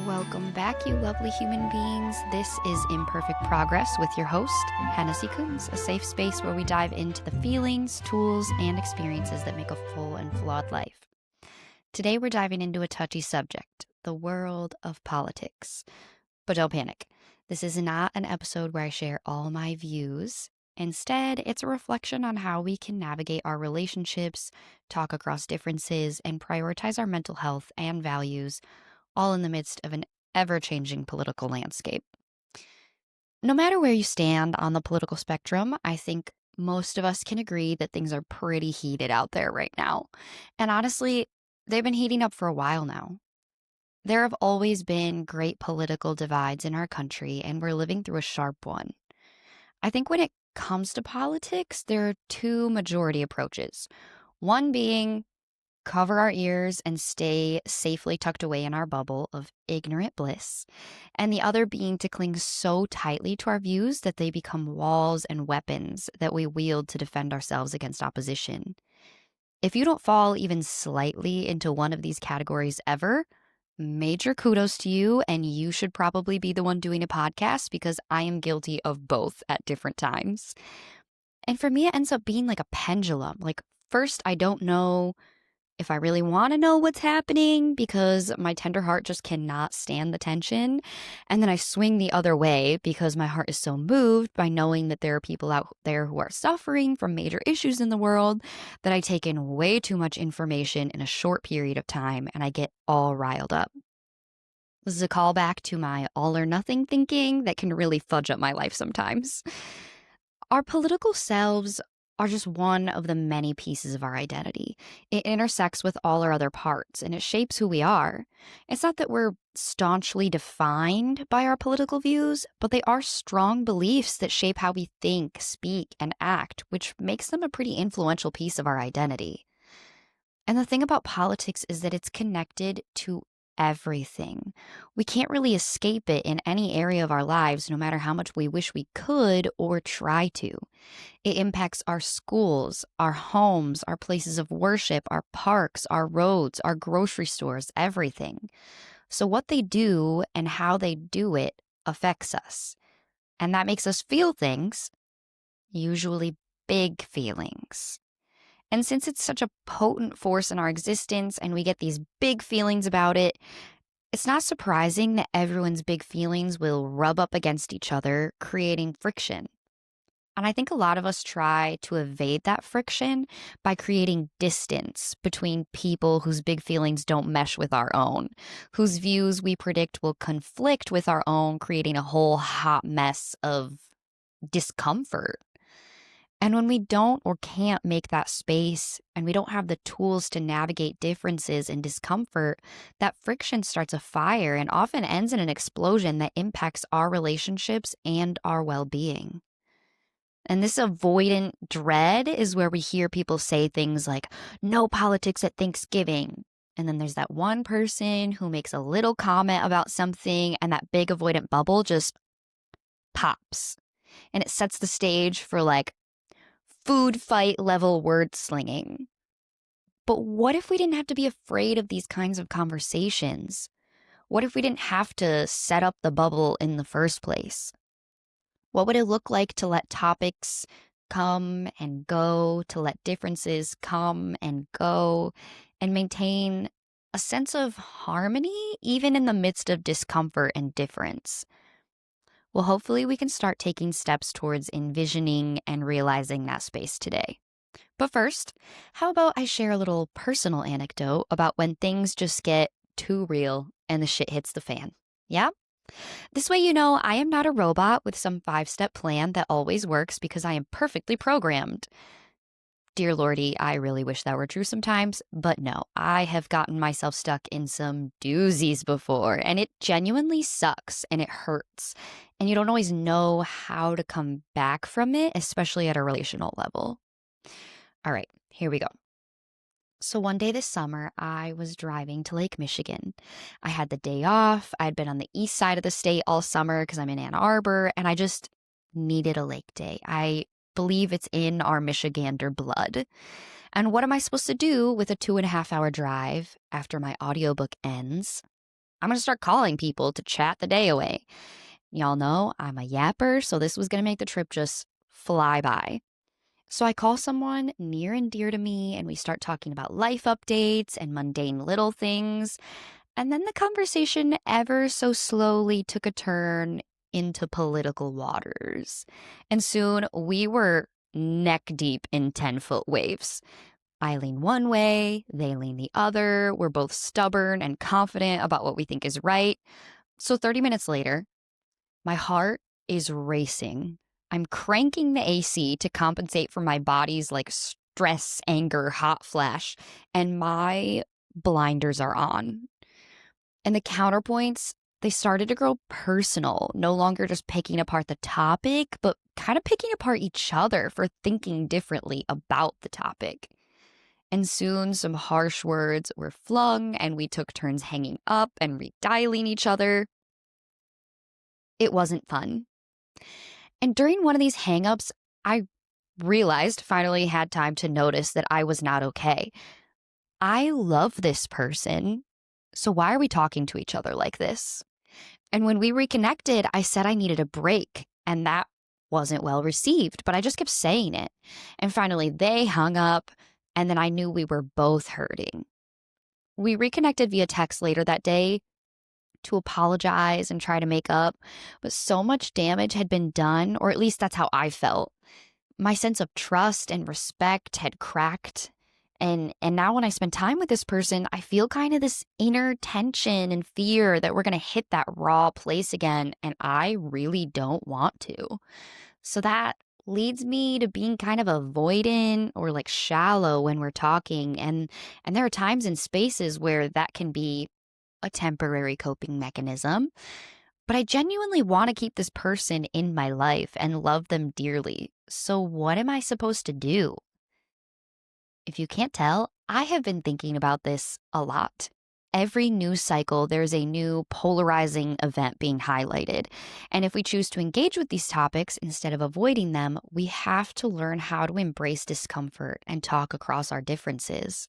Welcome back, you lovely human beings. This is Imperfect Progress with your host, Hennessy, a safe space where we dive into the feelings, tools, and experiences that make a full and flawed life. Today, we're diving into a touchy subject, the world of politics. But don't panic. This is not an episode where I share all my views. Instead, it's a reflection on how we can navigate our relationships, talk across differences, and prioritize our mental health and values, all in the midst of an ever-changing political landscape. No matter where you stand on the political spectrum, I think most of us can agree that things are pretty heated out there right now. And honestly, they've been heating up for a while now. There have always been great political divides in our country, and we're living through a sharp one. I think when it comes to politics, there are two majority approaches. One being cover our ears and stay safely tucked away in our bubble of ignorant bliss, and the other being to cling so tightly to our views that they become walls and weapons that we wield to defend ourselves against opposition. If you don't fall even slightly into one of these categories ever, major kudos to you, and you should probably be the one doing a podcast because I am guilty of both at different times. And for me, it ends up being like a pendulum. Like, first, I don't know if I really want to know what's happening because my tender heart just cannot stand the tension. And then I swing the other way because my heart is so moved by knowing that there are people out there who are suffering from major issues in the world that I take in way too much information in a short period of time and I get all riled up. This is a callback to my all or nothing thinking that can really fudge up my life sometimes. Our political selves are just one of the many pieces of our identity. It intersects with all our other parts, and it shapes who we are. It's not that we're staunchly defined by our political views, but they are strong beliefs that shape how we think, speak, and act, which makes them a pretty influential piece of our identity. And the thing about politics is that it's connected to everything. We can't really escape it in any area of our lives, no matter how much we wish we could or try to. It impacts our schools, our homes, our places of worship, our parks, our roads, our grocery stores, everything. So what they do and how they do it affects us. And that makes us feel things, usually big feelings. And since it's such a potent force in our existence and we get these big feelings about it, it's not surprising that everyone's big feelings will rub up against each other, creating friction. And I think a lot of us try to evade that friction by creating distance between people whose big feelings don't mesh with our own, whose views we predict will conflict with our own, creating a whole hot mess of discomfort. And when we don't or can't make that space and we don't have the tools to navigate differences and discomfort, that friction starts a fire and often ends in an explosion that impacts our relationships and our well-being. And this avoidant dread is where we hear people say things like, no politics at Thanksgiving. And then there's that one person who makes a little comment about something and that big avoidant bubble just pops. And it sets the stage for like food fight level word slinging. But what if we didn't have to be afraid of these kinds of conversations? What if we didn't have to set up the bubble in the first place? What would it look like to let topics come and go, to let differences come and go, and maintain a sense of harmony even in the midst of discomfort and difference? Well, hopefully we can start taking steps towards envisioning and realizing that space today. But first, how about I share a little personal anecdote about when things just get too real and the shit hits the fan? Yeah? This way you know I am not a robot with some 5-step plan that always works because I am perfectly programmed. Dear Lordy, I really wish that were true sometimes, but no, I have gotten myself stuck in some doozies before, and it genuinely sucks and it hurts, and you don't always know how to come back from it, especially at a relational level. All right, here we go. So one day this summer, I was driving to Lake Michigan. I had the day off. I'd been on the east side of the state all summer because I'm in Ann Arbor, and I just needed a lake day. I believe it's in our Michigander blood. And what am I supposed to do with a 2.5-hour drive after my audiobook ends? I'm going to start calling people to chat the day away. Y'all know I'm a yapper, so this was going to make the trip just fly by. So I call someone near and dear to me, and we start talking about life updates and mundane little things. And then the conversation ever so slowly took a turn into political waters. And soon we were neck deep in 10-foot waves. I lean one way, they lean the other. We're both stubborn and confident about what we think is right. So 30 minutes later, my heart is racing. I'm cranking the AC to compensate for my body's like stress, anger, hot flash, and my blinders are on. And the counterpoints, they started to grow personal, no longer just picking apart the topic, but kind of picking apart each other for thinking differently about the topic. And soon some harsh words were flung, and we took turns hanging up and redialing each other. It wasn't fun. And during one of these hangups, I realized, finally had time to notice that I was not okay. I love this person, so why are we talking to each other like this? And when we reconnected, I said I needed a break, and that wasn't well received, but I just kept saying it. And finally, they hung up, and then I knew we were both hurting. We reconnected via text later that day to apologize and try to make up, but so much damage had been done, or at least that's how I felt. My sense of trust and respect had cracked. And now when I spend time with this person, I feel kind of this inner tension and fear that we're going to hit that raw place again, and I really don't want to. So that leads me to being kind of avoidant or like shallow when we're talking, and there are times and spaces where that can be a temporary coping mechanism. But I genuinely want to keep this person in my life and love them dearly. So what am I supposed to do? If you can't tell, I have been thinking about this a lot. Every news cycle, there's a new polarizing event being highlighted. And if we choose to engage with these topics instead of avoiding them, we have to learn how to embrace discomfort and talk across our differences.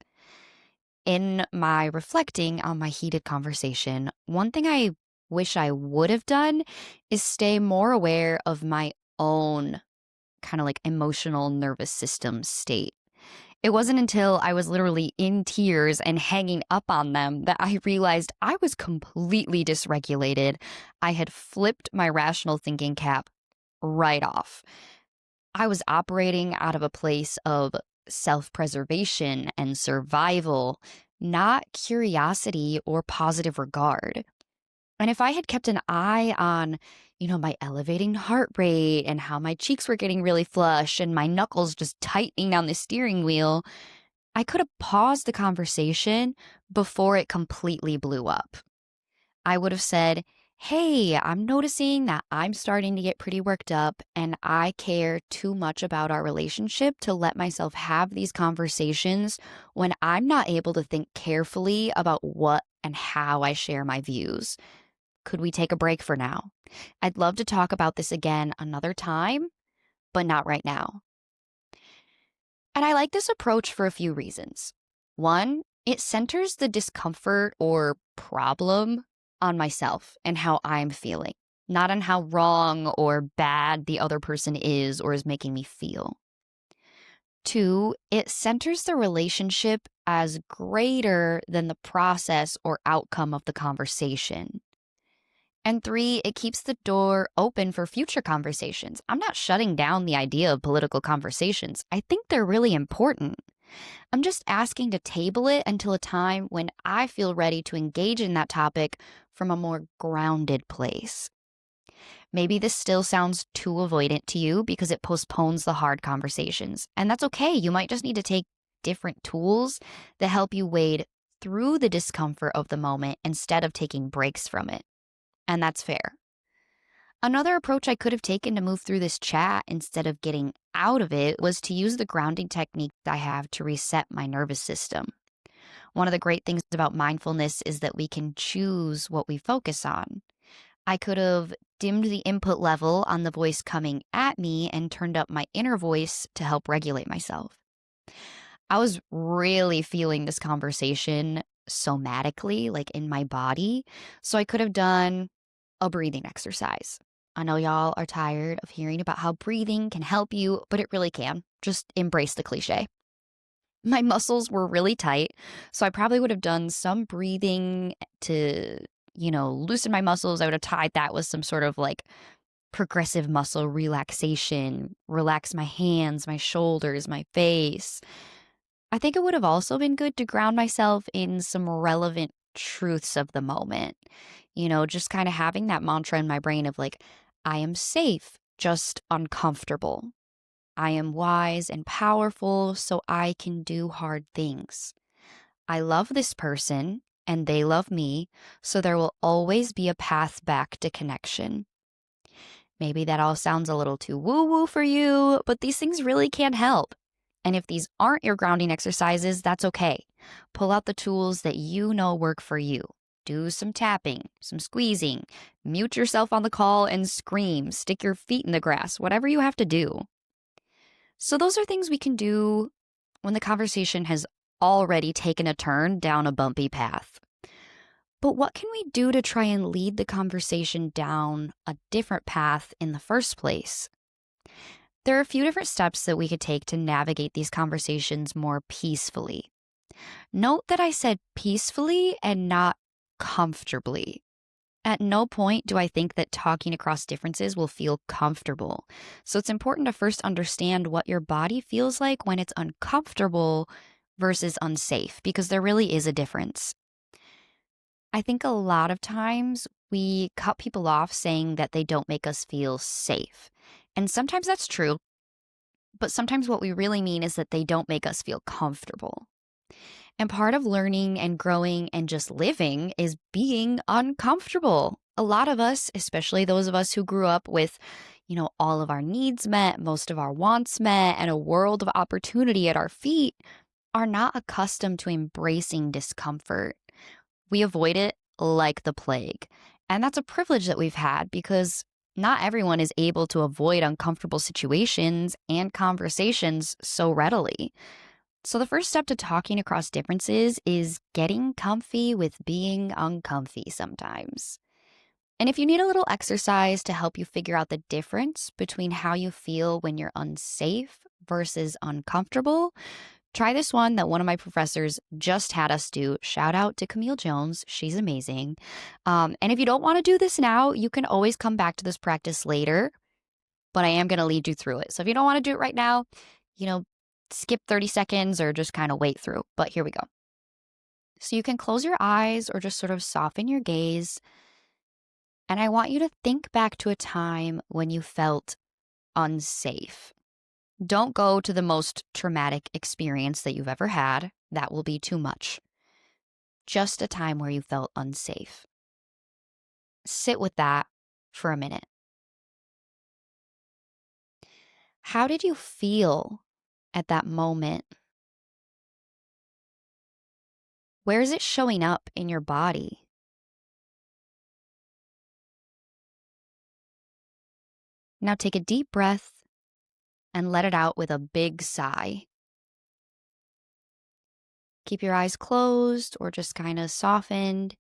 In my reflecting on my heated conversation, one thing I wish I would have done is stay more aware of my own kind of like emotional nervous system state. It wasn't until I was literally in tears and hanging up on them that I realized I was completely dysregulated. I had flipped my rational thinking cap right off. I was operating out of a place of self-preservation and survival, not curiosity or positive regard. And if I had kept an eye on, my elevating heart rate and how my cheeks were getting really flush and my knuckles just tightening on the steering wheel, I could have paused the conversation before it completely blew up. I would have said, hey, I'm noticing that I'm starting to get pretty worked up, and I care too much about our relationship to let myself have these conversations when I'm not able to think carefully about what and how I share my views. Could we take a break for now? I'd love to talk about this again another time, but not right now. And I like this approach for a few reasons. One, it centers the discomfort or problem on myself and how I'm feeling, not on how wrong or bad the other person is or is making me feel. Two, it centers the relationship as greater than the process or outcome of the conversation. And three, it keeps the door open for future conversations. I'm not shutting down the idea of political conversations. I think they're really important. I'm just asking to table it until a time when I feel ready to engage in that topic from a more grounded place. Maybe this still sounds too avoidant to you because it postpones the hard conversations. And that's okay. You might just need to take different tools that help you wade through the discomfort of the moment instead of taking breaks from it. And that's fair. Another approach I could have taken to move through this chat instead of getting out of it was to use the grounding technique I have to reset my nervous system. One of the great things about mindfulness is that we can choose what we focus on. I could have dimmed the input level on the voice coming at me and turned up my inner voice to help regulate myself. I was really feeling this conversation, somatically, like in my body. So I could have done a breathing exercise. I know y'all are tired of hearing about how breathing can help you, but it really can. Just embrace the cliche. My muscles were really tight, so I probably would have done some breathing to, loosen my muscles. I would have tied that with some sort of like progressive muscle relaxation, relax my hands, my shoulders, my face. I think it would have also been good to ground myself in some relevant truths of the moment. Just kind of having that mantra in my brain of like, I am safe, just uncomfortable. I am wise and powerful, so I can do hard things. I love this person and they love me, so there will always be a path back to connection. Maybe that all sounds a little too woo-woo for you, but these things really can help. And if these aren't your grounding exercises, that's okay. Pull out the tools that you know work for you. Do some tapping, some squeezing, mute yourself on the call and scream, stick your feet in the grass, whatever you have to do. So those are things we can do when the conversation has already taken a turn down a bumpy path. But what can we do to try and lead the conversation down a different path in the first place? There are a few different steps that we could take to navigate these conversations more peacefully. Note that I said peacefully and not comfortably. At no point do I think that talking across differences will feel comfortable. So it's important to first understand what your body feels like when it's uncomfortable versus unsafe, because there really is a difference. I think a lot of times we cut people off saying that they don't make us feel safe. And sometimes that's true, but sometimes what we really mean is that they don't make us feel comfortable. And part of learning and growing and just living is being uncomfortable. A lot of us, especially those of us who grew up with, all of our needs met, most of our wants met, and a world of opportunity at our feet, are not accustomed to embracing discomfort. We avoid it like the plague. And that's a privilege that we've had because not everyone is able to avoid uncomfortable situations and conversations so readily. So the first step to talking across differences is getting comfy with being uncomfy sometimes. And if you need a little exercise to help you figure out the difference between how you feel when you're unsafe versus uncomfortable, try this one that one of my professors just had us do. Shout out to Camille Jones. She's amazing. And if you don't want to do this now, you can always come back to this practice later, but I am going to lead you through it. So if you don't want to do it right now, skip 30 seconds or just kind of wait through. But here we go. So you can close your eyes or just sort of soften your gaze. And I want you to think back to a time when you felt unsafe. Don't go to the most traumatic experience that you've ever had. That will be too much. Just a time where you felt unsafe. Sit with that for a minute. How did you feel at that moment? Where is it showing up in your body? Now take a deep breath and let it out with a big sigh. Keep your eyes closed or just kind of softened.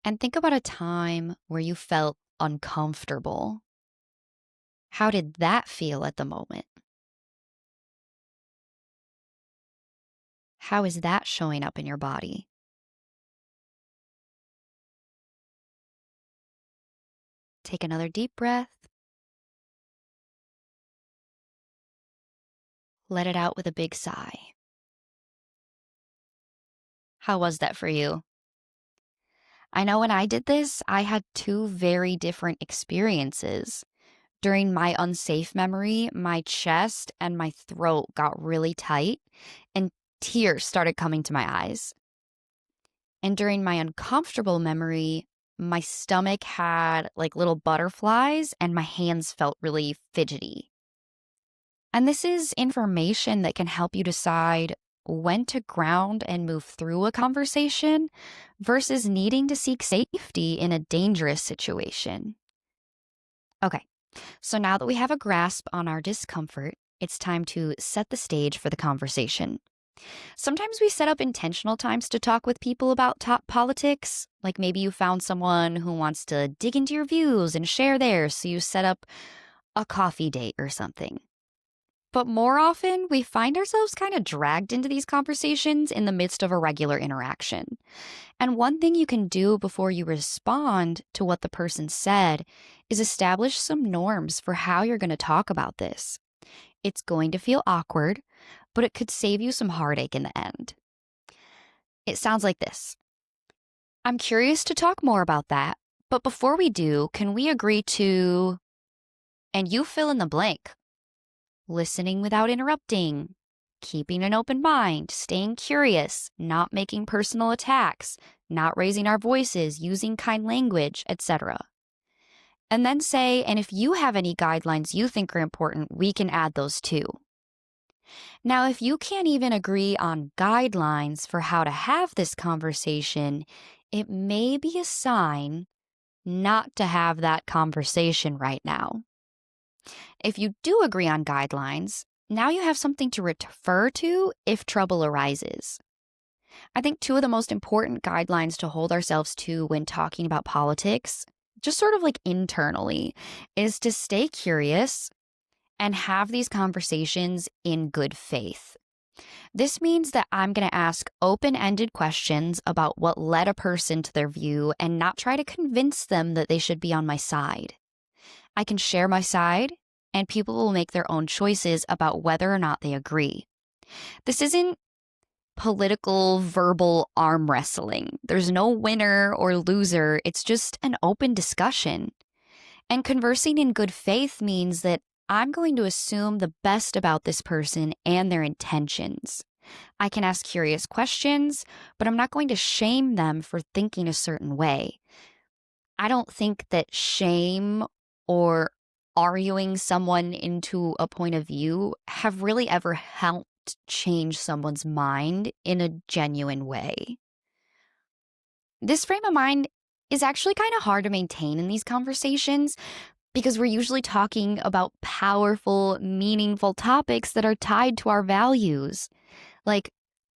And think about a time where you felt uncomfortable. How did that feel at the moment? How is that showing up in your body? Take another deep breath. Let it out with a big sigh. How was that for you? I know when I did this, I had two very different experiences. During my unsafe memory, my chest and my throat got really tight and tears started coming to my eyes. And during my uncomfortable memory, my stomach had like little butterflies and my hands felt really fidgety. And this is information that can help you decide when to ground and move through a conversation versus needing to seek safety in a dangerous situation. Okay, so now that we have a grasp on our discomfort, it's time to set the stage for the conversation. Sometimes we set up intentional times to talk with people about top politics. Like maybe you found someone who wants to dig into your views and share theirs, so you set up a coffee date or something. But more often, we find ourselves kind of dragged into these conversations in the midst of a regular interaction. And one thing you can do before you respond to what the person said is establish some norms for how you're going to talk about this. It's going to feel awkward, but it could save you some heartache in the end. It sounds like this. I'm curious to talk more about that, but before we do, can we agree to, and you fill in the blank, listening without interrupting, keeping an open mind, staying curious, not making personal attacks, not raising our voices, using kind language, etc. And then say, and if you have any guidelines you think are important, we can add those too. Now, if you can't even agree on guidelines for how to have this conversation, it may be a sign not to have that conversation right now. If you do agree on guidelines, now you have something to refer to if trouble arises. I think two of the most important guidelines to hold ourselves to when talking about politics, just sort of like internally, is to stay curious and have these conversations in good faith. This means that I'm going to ask open-ended questions about what led a person to their view and not try to convince them that they should be on my side. I can share my side, and people will make their own choices about whether or not they agree. This isn't political verbal arm wrestling. There's no winner or loser. It's just an open discussion. And conversing in good faith means that I'm going to assume the best about this person and their intentions. I can ask curious questions, but I'm not going to shame them for thinking a certain way. I don't think that shame or arguing someone into a point of view have really ever helped change someone's mind in a genuine way. This frame of mind is actually kind of hard to maintain in these conversations because we're usually talking about powerful, meaningful topics that are tied to our values. Like,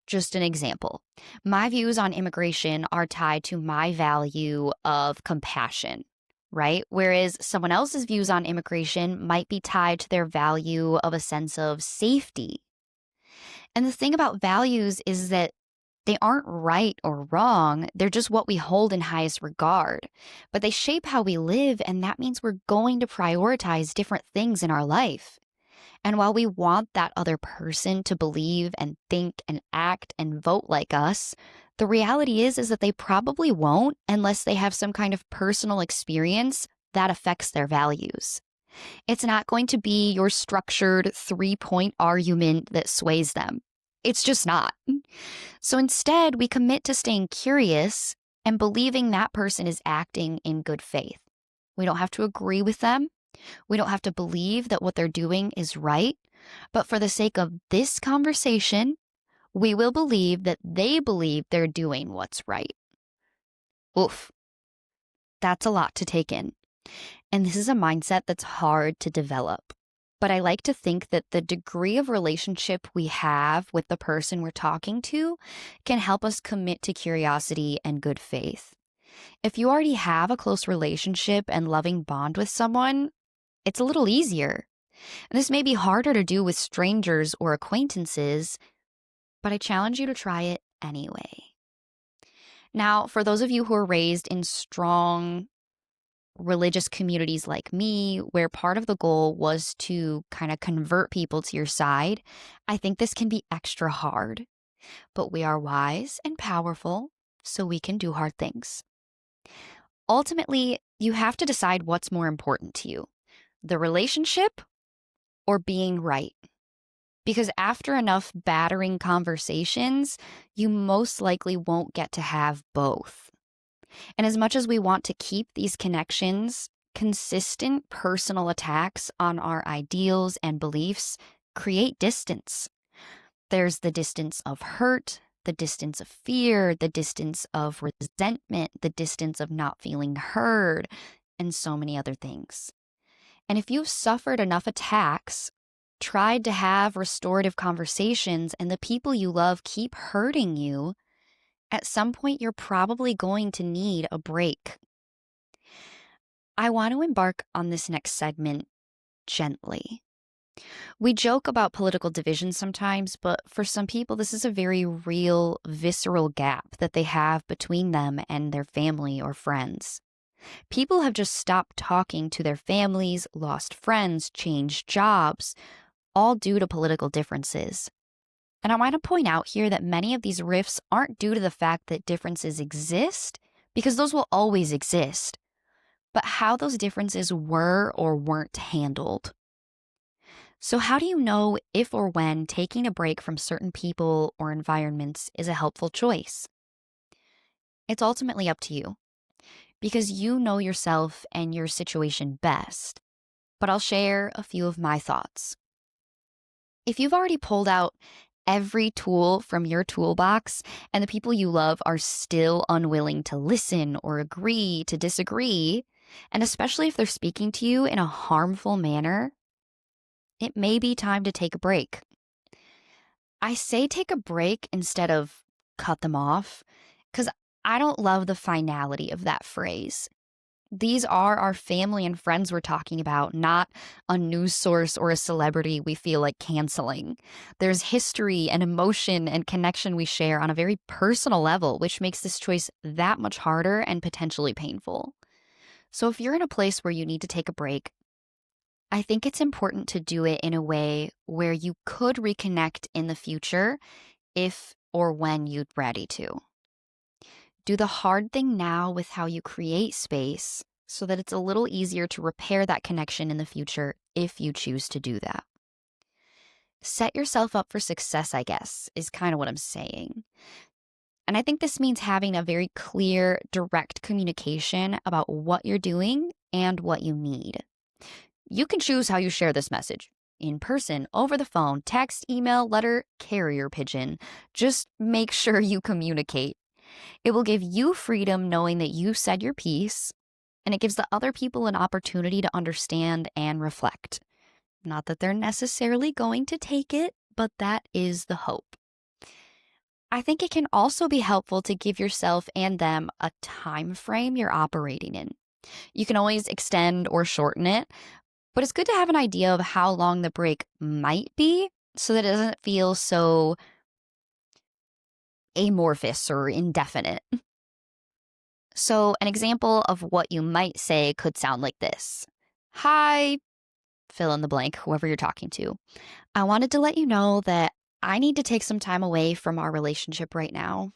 just an example, my views on immigration are tied to my value of compassion, right? Whereas someone else's views on immigration might be tied to their value of a sense of safety. And the thing about values is that they aren't right or wrong. They're just what we hold in highest regard. But they shape how we live, and that means we're going to prioritize different things in our life. And while we want that other person to believe and think and act and vote like us, the reality is that they probably won't unless they have some kind of personal experience that affects their values. It's not going to be your structured 3-point argument that sways them. It's just not. So instead, we commit to staying curious and believing that person is acting in good faith. We don't have to agree with them. We don't have to believe that what they're doing is right. But for the sake of this conversation, we will believe that they believe they're doing what's right. Oof. That's a lot to take in. And this is a mindset that's hard to develop. But I like to think that the degree of relationship we have with the person we're talking to can help us commit to curiosity and good faith. If you already have a close relationship and loving bond with someone, it's a little easier. And this may be harder to do with strangers or acquaintances, but I challenge you to try it anyway. Now, for those of you who are raised in strong religious communities like me, where part of the goal was to kind of convert people to your side, I think this can be extra hard. But we are wise and powerful, so we can do hard things. Ultimately, you have to decide what's more important to you, the relationship or being right. Because after enough battering conversations, you most likely won't get to have both. And as much as we want to keep these connections, consistent personal attacks on our ideals and beliefs create distance. There's the distance of hurt, the distance of fear, the distance of resentment, the distance of not feeling heard, and so many other things. And if you've suffered enough attacks, tried to have restorative conversations and the people you love keep hurting you, at some point you're probably going to need a break. I want to embark on this next segment gently. We joke about political division sometimes, but for some people, this is a very real, visceral gap that they have between them and their family or friends. People have just stopped talking to their families, lost friends, changed jobs, all due to political differences. And I want to point out here that many of these rifts aren't due to the fact that differences exist, because those will always exist, but how those differences were or weren't handled. So, how do you know if or when taking a break from certain people or environments is a helpful choice? It's ultimately up to you, because you know yourself and your situation best. But I'll share a few of my thoughts. If you've already pulled out every tool from your toolbox and the people you love are still unwilling to listen or agree to disagree, and especially if they're speaking to you in a harmful manner, it may be time to take a break. I say take a break instead of cut them off, because I don't love the finality of that phrase. These are our family and friends we're talking about, not a news source or a celebrity we feel like canceling. There's history and emotion and connection we share on a very personal level, which makes this choice that much harder and potentially painful. So if you're in a place where you need to take a break, I think it's important to do it in a way where you could reconnect in the future if or when you're ready to. Do the hard thing now with how you create space so that it's a little easier to repair that connection in the future if you choose to do that. Set yourself up for success, I guess, is kind of what I'm saying. And I think this means having a very clear, direct communication about what you're doing and what you need. You can choose how you share this message. In person, over the phone, text, email, letter, carrier pigeon. Just make sure you communicate. It will give you freedom knowing that you said your piece, and it gives the other people an opportunity to understand and reflect. Not that they're necessarily going to take it, but that is the hope. I think it can also be helpful to give yourself and them a time frame you're operating in. You can always extend or shorten it, but it's good to have an idea of how long the break might be so that it doesn't feel so amorphous or indefinite. So, an example of what you might say could sound like this. Hi, fill in the blank, whoever you're talking to. I wanted to let you know that I need to take some time away from our relationship right now.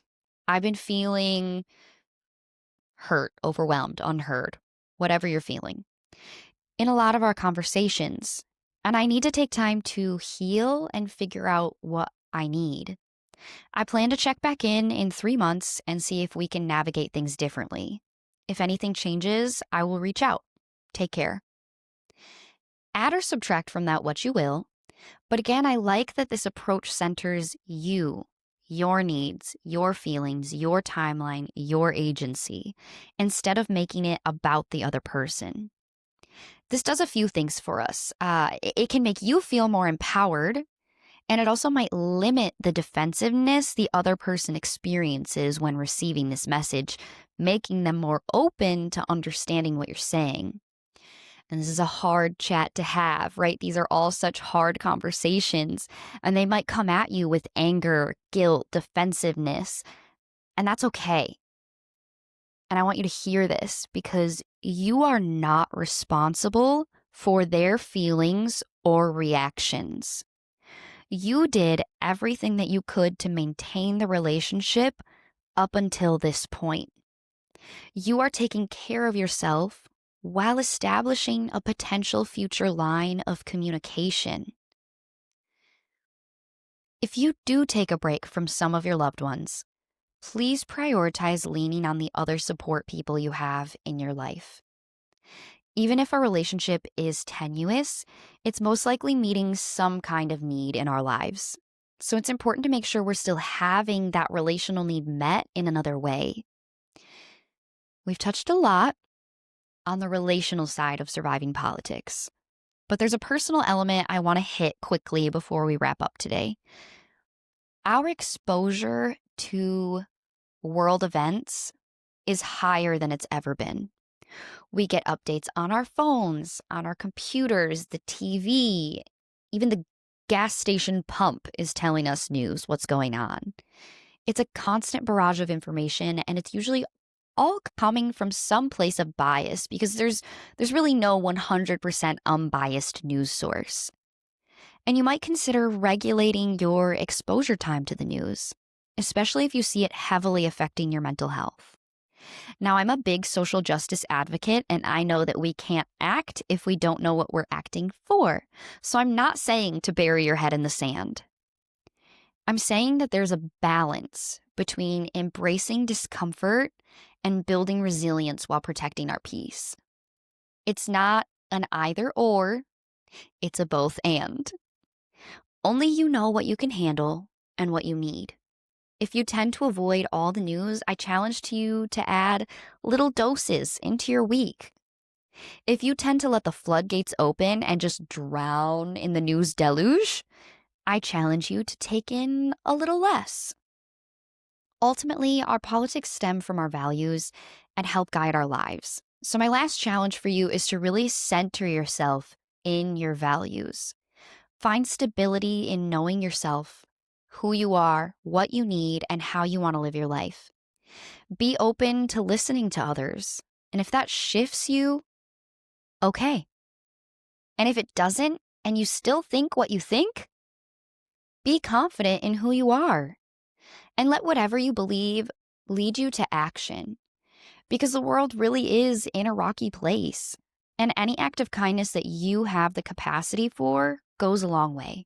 I've been feeling hurt, overwhelmed, unheard, whatever you're feeling, in a lot of our conversations. And I need to take time to heal and figure out what I need. I plan to check back in 3 months and see if we can navigate things differently. If anything changes, I will reach out. Take care. Add or subtract from that what you will. But again, I like that this approach centers you, your needs, your feelings, your timeline, your agency, instead of making it about the other person. This does a few things for us. It can make you feel more empowered. And it also might limit the defensiveness the other person experiences when receiving this message, making them more open to understanding what you're saying. And this is a hard chat to have, right? These are all such hard conversations, and they might come at you with anger, guilt, defensiveness, and that's okay. And I want you to hear this because you are not responsible for their feelings or reactions. You did everything that you could to maintain the relationship up until this point. You are taking care of yourself while establishing a potential future line of communication. If you do take a break from some of your loved ones, please prioritize leaning on the other support people you have in your life. Even if a relationship is tenuous, it's most likely meeting some kind of need in our lives. So it's important to make sure we're still having that relational need met in another way. We've touched a lot on the relational side of surviving politics. But there's a personal element I want to hit quickly before we wrap up today. Our exposure to world events is higher than it's ever been. We get updates on our phones, on our computers, the TV, even the gas station pump is telling us news, what's going on. It's a constant barrage of information, and it's usually all coming from some place of bias because there's really no 100% unbiased news source. And you might consider regulating your exposure time to the news, especially if you see it heavily affecting your mental health. Now, I'm a big social justice advocate, and I know that we can't act if we don't know what we're acting for. So I'm not saying to bury your head in the sand. I'm saying that there's a balance between embracing discomfort and building resilience while protecting our peace. It's not an either or, it's a both and. Only you know what you can handle and what you need. If you tend to avoid all the news, I challenge you to add little doses into your week. If you tend to let the floodgates open and just drown in the news deluge, I challenge you to take in a little less. Ultimately, our politics stem from our values and help guide our lives. So my last challenge for you is to really center yourself in your values. Find stability in knowing yourself, who you are, what you need, and how you want to live your life. Be open to listening to others. And if that shifts you, okay. And if it doesn't, and you still think what you think, be confident in who you are. And let whatever you believe lead you to action. Because the world really is in a rocky place. And any act of kindness that you have the capacity for goes a long way.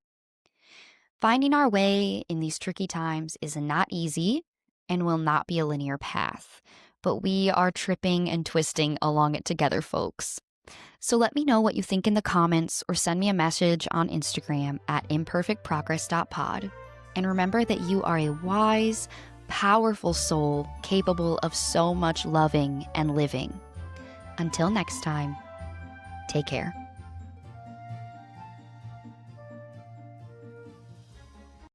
Finding our way in these tricky times is not easy and will not be a linear path, but we are tripping and twisting along it together, folks. So let me know what you think in the comments or send me a message on Instagram at imperfectprogress.pod. And remember that you are a wise, powerful soul capable of so much loving and living. Until next time, take care.